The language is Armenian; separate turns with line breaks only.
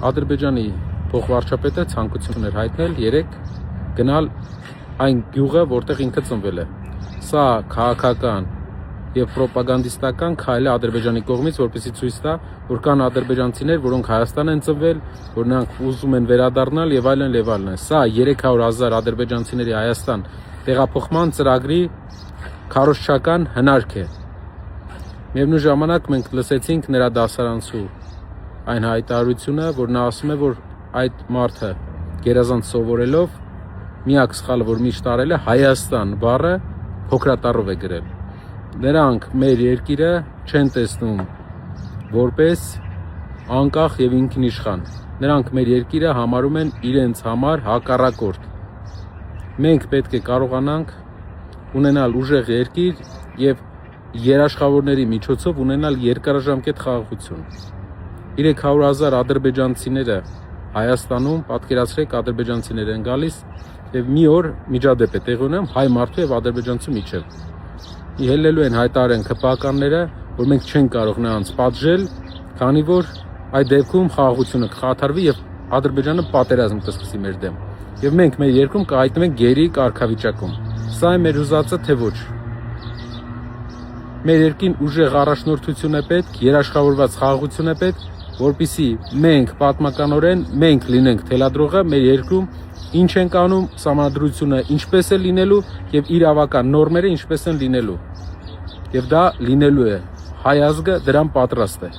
Ադրբեջանի փոխվարչապետը ցանկություն էր հայտնել երեք գնալ այն գյուղը, որտեղ ինքը ծնվել է։ Սա քաղաքական եւ պրոպագանդիստական քայլ է Ադրբեջանի կողմից, որպեսզի ցույց տա, որ կան ադրբեջանցիներ, որոնք Հայաստան են ծնվել, որ նրանք ուզում են վերադառնալ եւ այլն եւ այլն։ Սա 300,000 ադրբեջանցիների Հայաստան տեղափոխման ծրագրի քարոզչական հնարք է։ Միևնույն ժամանակ մենք լսեցինք նրա դասարանցու այն հայտարարությունը, որ նա ասում է, որ այդ մարդը գերազանց սովորելով միակ սխալը, որ միշտ արել է, Հայաստան բառը փոքրատառով է գրել։ Նրանք մեր երկիրը չեն տեսնում որպես անկախ եւ ինքնիշխան։ Նրանք մեր երկիրը համարում են իրենց համար հակառակորդ։ Մենք պետք է կարողանանք ունենալ ուժեղ երկիր եւ երաշխավորների միջոցով ունենալ երկարաժամկետ խաղաղություն։ 300,000 ադրբեջանցիները Հայաստանում, պատկերացրեք, ադրբեջանցիներ են գալիս եւ մի օր միջադեպ է տեղի ունենում հայ մարդու եւ ադրբեջանցու միջեւ։ Ելնելու են հայտարարեն ԿՊԱ-կանները, որ մենք չենք կարող նրանց պատժել, քանի որ այդ դեպքում խաղաղությունը կխաթարվի եւ Ադրբեջանը պատերազմ կսկսի մեր դեմ։ Եվ մենք մեր երկրում կհայտնվենք գերի կարգավիճակում։ Սա է մեր ուզածը, թե ոչ։ Մեր երկրին ուժեղ առաջնորդություն է պետք, երաշխավորված խաղաղություն է պետք, որպեսզի մենք պատմականորեն մենք լինենք թելադրողը մեր երկրում ինչ ենք անում, սահմանադրությունը ինչպես է լինելու եւ իրավական նորմերը ինչպես են լինելու։ Եվ դա լինելու է։ Հայ ազգը դրան պատրաստ է։